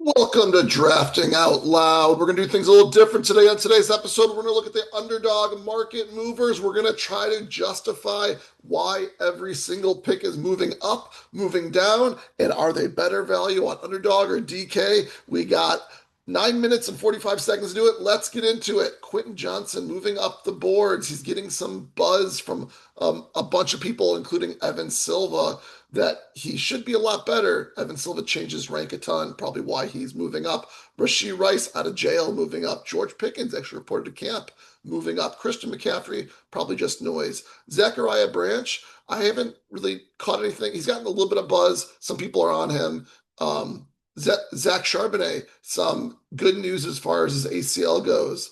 Welcome to Drafting Out Loud. We're going to do things a little different today. On today's episode, we're going to look at the underdog market movers. We're going to try to justify why every single pick is moving up, moving down, and are they better value on underdog or DK? We got 9 minutes and 45 seconds to do it. Let's get into it. Quentin Johnson moving up the boards. He's getting some buzz from a bunch of people, including Evan Silva, that he should be a lot better. Evan Silva changes rank a ton, probably why he's moving up. Rashee Rice out of jail, moving up. George Pickens actually reported to camp, moving up. Christian McCaffrey, probably just noise. Zachariah Branch, I haven't really caught anything. He's gotten a little bit of buzz. Some people are on him. Zach Charbonnet, some good news as far as his ACL goes.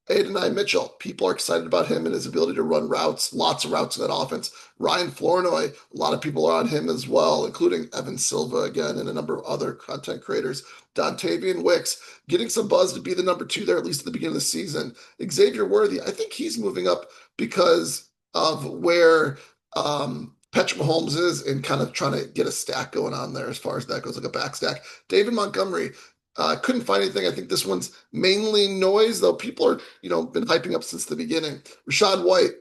Adonai Mitchell, people are excited about him and his ability to run routes, lots of routes in that offense. Ryan Flournoy, a lot of people are on him as well, including Evan Silva again and a number of other content creators. Dontavian Wicks getting some buzz to be the number two there, at least at the beginning of the season. Xavier Worthy, I think he's moving up because of where Patrick Mahomes is and kind of trying to get a stack going on there as far as that goes, like a back stack. David Montgomery, couldn't find anything. I think this one's mainly noise, though people are, been hyping up since the beginning. Rashad White,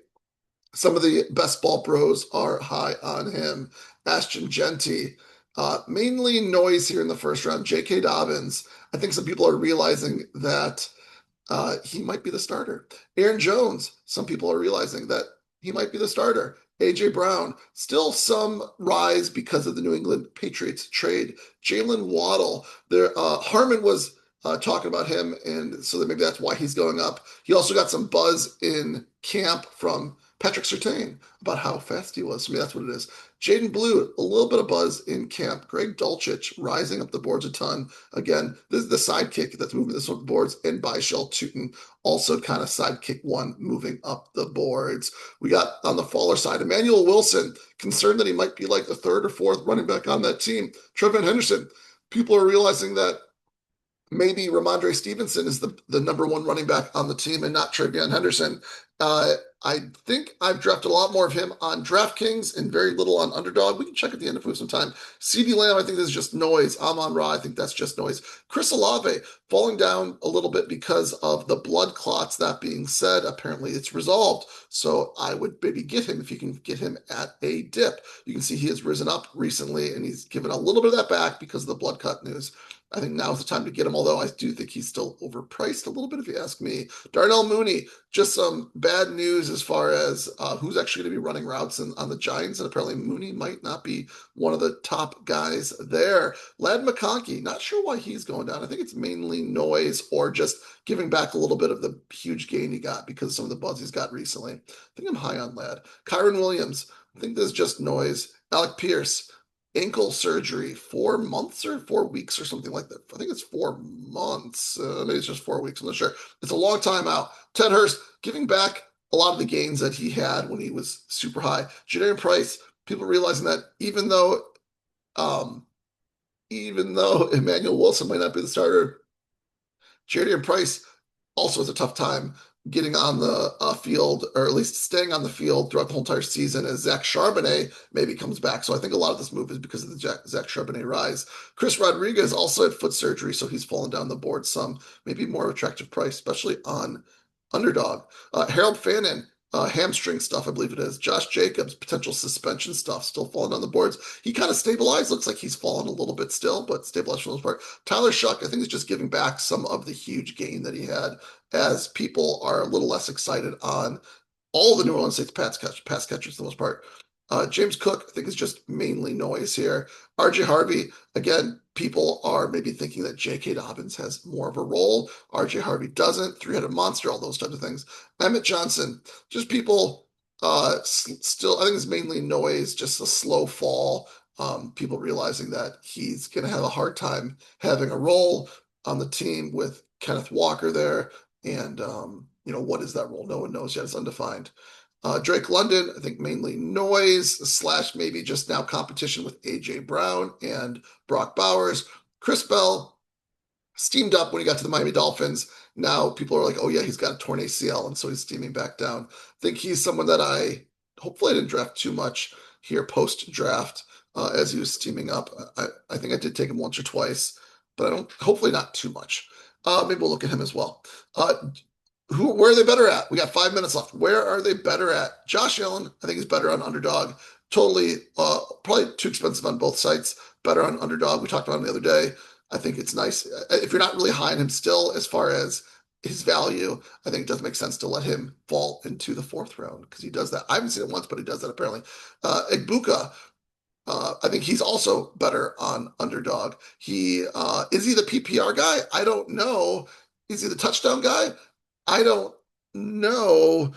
some of the best ball pros are high on him. Ashton Genty, mainly noise here in the first round. J.K. Dobbins, I think some people are realizing that he might be the starter. Aaron Jones, some people are realizing that he might be the starter. A.J. Brown, still some rise because of the New England Patriots trade. Jalen Waddle, Harmon was talking about him, and so maybe that's why he's going up. He also got some buzz in camp from Patrick Surtain about how fast he was. I mean, that's what it is. Jaden Blue, a little bit of buzz in camp. Greg Dulcich rising up the boards a ton. Again, this is the sidekick that's moving this up the boards, and Byshell Tootin also kind of sidekick one moving up the boards. We got on the faller side, Emmanuel Wilson, concerned that he might be like the third or fourth running back on that team. Trevin Henderson, people are realizing that maybe Ramondre Stevenson is the number one running back on the team and not TreVeyon Henderson. I think I've drafted a lot more of him on DraftKings and very little on Underdog. We can check at the end if we have some time. CeeDee Lamb, I think this is just noise. Amon-Ra, I think that's just noise. Chris Olave falling down a little bit because of the blood clots. That being said, apparently it's resolved. So I would maybe get him if you can get him at a dip. You can see he has risen up recently and he's given a little bit of that back because of the blood cut news. I think now's the time to get him, although I do think he's still overpriced a little bit, if you ask me. Darnell Mooney, just some bad news as far as who's actually going to be running routes on the Giants, and apparently Mooney might not be one of the top guys there. Ladd McConkey, not sure why he's going down. I think it's mainly noise or just giving back a little bit of the huge gain he got because of some of the buzz he's got recently. I think I'm high on Ladd. Kyron Williams, I think this is just noise. Alec Pierce, ankle surgery, 4 months or 4 weeks or something like that. I think it's 4 months. Maybe it's just 4 weeks. I'm not sure. It's a long time out. Ted Hurst giving back a lot of the gains that he had when he was super high. Jadarian Price, people realizing that um, even though Emmanuel Wilson might not be the starter, Jadarian Price also has a tough time getting on the field, or at least staying on the field throughout the whole entire season as Zach Charbonnet maybe comes back. So I think a lot of this move is because of the Zach Charbonnet rise. Chris Rodriguez also had foot surgery, so he's fallen down the board some, maybe more attractive price, especially on Underdog. Harold Fannin, hamstring stuff, I believe it is. Josh Jacobs, potential suspension stuff, still falling on the boards. He kind of stabilized. Looks like he's fallen a little bit still, but stabilized for the most part. Tyler Shuck, I think, is just giving back some of the huge gain that he had as people are a little less excited on all the New Orleans Saints pass catchers for the most part. James Cook, I think, is just mainly noise here. RJ Harvey, again, people are maybe thinking that J.K. Dobbins has more of a role. RJ Harvey doesn't. Three-headed monster, all those types of things. Emmett Johnson, just people still, I think it's mainly noise, just a slow fall. People realizing that he's going to have a hard time having a role on the team with Kenneth Walker there. And, what is that role? No one knows yet. It's undefined. Drake London, I think mainly noise / maybe just now competition with A.J. Brown and Brock Bowers. Chris Bell steamed up when he got to the Miami Dolphins. Now people are like, oh yeah, he's got a torn ACL, and so he's steaming back down. I think he's someone that hopefully I didn't draft too much here post-draft as he was steaming up. I think I did take him once or twice, but I don't. Hopefully not too much. Maybe we'll look at him as well. Where are they better at? We got 5 minutes left. Where are they better at? Josh Allen, I think, is better on Underdog. Totally, probably too expensive on both sites. Better on Underdog. We talked about him the other day. I think it's nice. If you're not really high on him still, as far as his value, I think it does make sense to let him fall into the fourth round because he does that. I haven't seen it once, but he does that apparently. Igbuka, I think he's also better on Underdog. Is he the PPR guy? I don't know. Is he the touchdown guy? I don't know.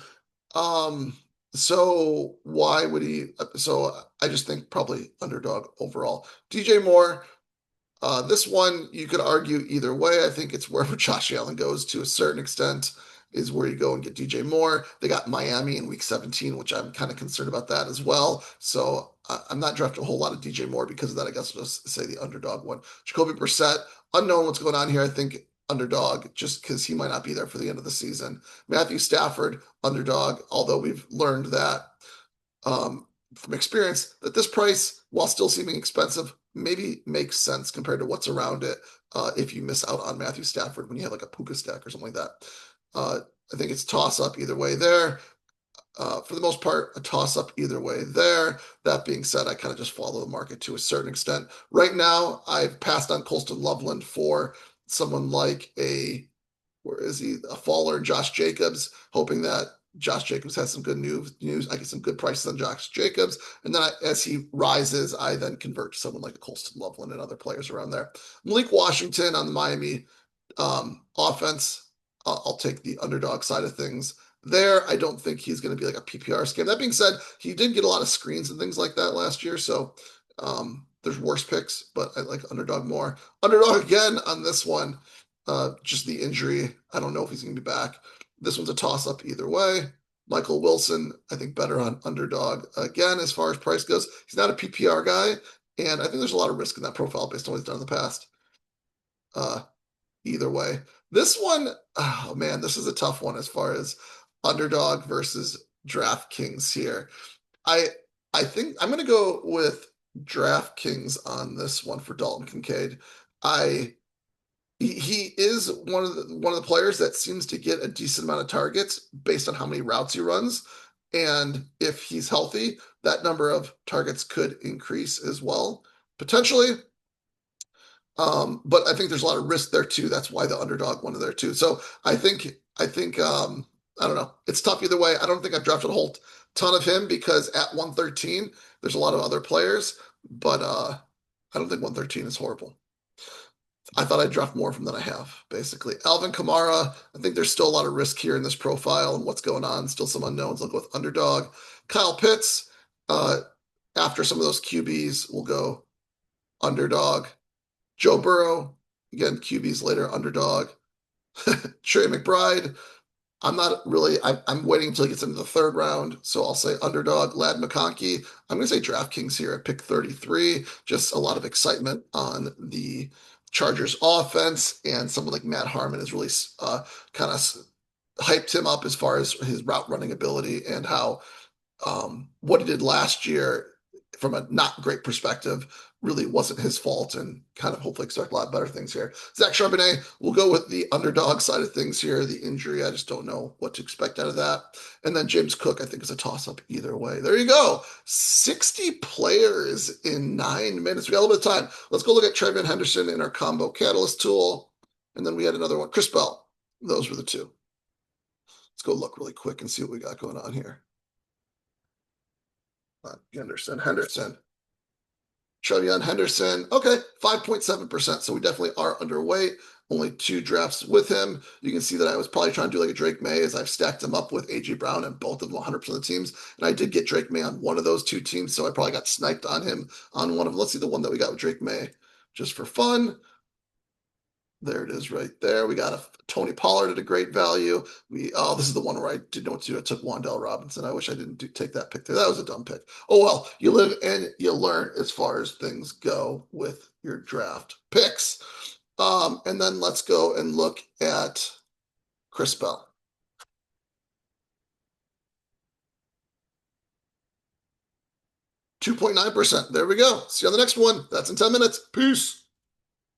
Um, so why would he? So I just think probably Underdog overall. DJ Moore. This one you could argue either way. I think it's wherever Josh Allen goes to a certain extent is where you go and get DJ Moore. They got Miami in week 17, which I'm kind of concerned about that as well. So I'm not drafting a whole lot of DJ Moore because of that. I guess I'll just say the Underdog one. Jacoby Brissett, unknown what's going on here. I think Underdog just because he might not be there for the end of the season. Matthew Stafford, Underdog, although we've learned that from experience that this price, while still seeming expensive, maybe makes sense compared to what's around it. If you miss out on Matthew Stafford when you have like a Puka stack or something like that, I think it's toss up either way there. For the most part, a toss up either way there. That being said, I kind of just follow the market to a certain extent. Right now, I've passed on Colston Loveland for someone like where is he? A faller, Josh Jacobs, hoping that Josh Jacobs has some good news. I get some good prices on Josh Jacobs. And then as he rises, I then convert to someone like a Colston Loveland and other players around there. Malik Washington on the Miami offense. I'll take the Underdog side of things. There, I don't think he's going to be like a PPR scam. That being said, he did get a lot of screens and things like that last year. So there's worse picks, but I like Underdog more. Underdog again on this one. Just the injury. I don't know if he's going to be back. This one's a toss up either way. Michael Wilson, I think better on Underdog. Again, as far as price goes, he's not a PPR guy. And I think there's a lot of risk in that profile based on what he's done in the past. Either way. This one, oh man, this is a tough one as far as Underdog versus DraftKings here. I I think I'm gonna go with DraftKings on this one for Dalton Kincaid. I he is one of the players that seems to get a decent amount of targets based on how many routes he runs. And if he's healthy, that number of targets could increase as well, potentially. But I think there's a lot of risk there too. That's why the Underdog one is there too. So I think I don't know. It's tough either way. I don't think I've drafted a whole ton of him because at 113 there's a lot of other players, but I don't think 113 is horrible. I thought I'd draft more from than I have, basically. Alvin Kamara, I think there's still a lot of risk here in this profile and what's going on. Still some unknowns. I'll go with Underdog. Kyle Pitts, uh, after some of those QBs, we'll go Underdog. Joe Burrow, again, QBs later, Underdog. Trey McBride, I'm not really. I'm waiting until he gets into the third round, so I'll say Underdog. Lad McConkey. I'm going to say DraftKings here at pick 33. Just a lot of excitement on the Chargers offense, and someone like Matt Harmon has really kind of hyped him up as far as his route running ability and how what he did last year from a not great perspective really wasn't his fault and kind of hopefully expect a lot better things here. Zach Charbonnet, we'll go with the Underdog side of things here. The injury, I just don't know what to expect out of that. And then James Cook, I think, is a toss-up either way. There you go. 60 players in 9 minutes. We got a little bit of time. Let's go look at Trevion Henderson in our combo catalyst tool. And then we had another one. Chris Bell. Those were the two. Let's go look really quick and see what we got going on here. Henderson. Trevion Henderson. Okay, 5.7%. So we definitely are underweight. Only 2 drafts with him. You can see that I was probably trying to do like a Drake May as I've stacked him up with A.J. Brown and both of them 100% of the teams. And I did get Drake May on one of those 2 teams, so I probably got sniped on him on one of them. Let's see the one that we got with Drake May just for fun. There it is right there. We got a Tony Pollard at a great value. This is the one where I didn't know what to do. I took Wan'Dale Robinson. I wish I didn't take that pick there. That was a dumb pick. Oh well, you live and you learn as far as things go with your draft picks. And then let's go and look at Chris Bell. 2.9%. There we go. See you on the next one. That's in 10 minutes. Peace.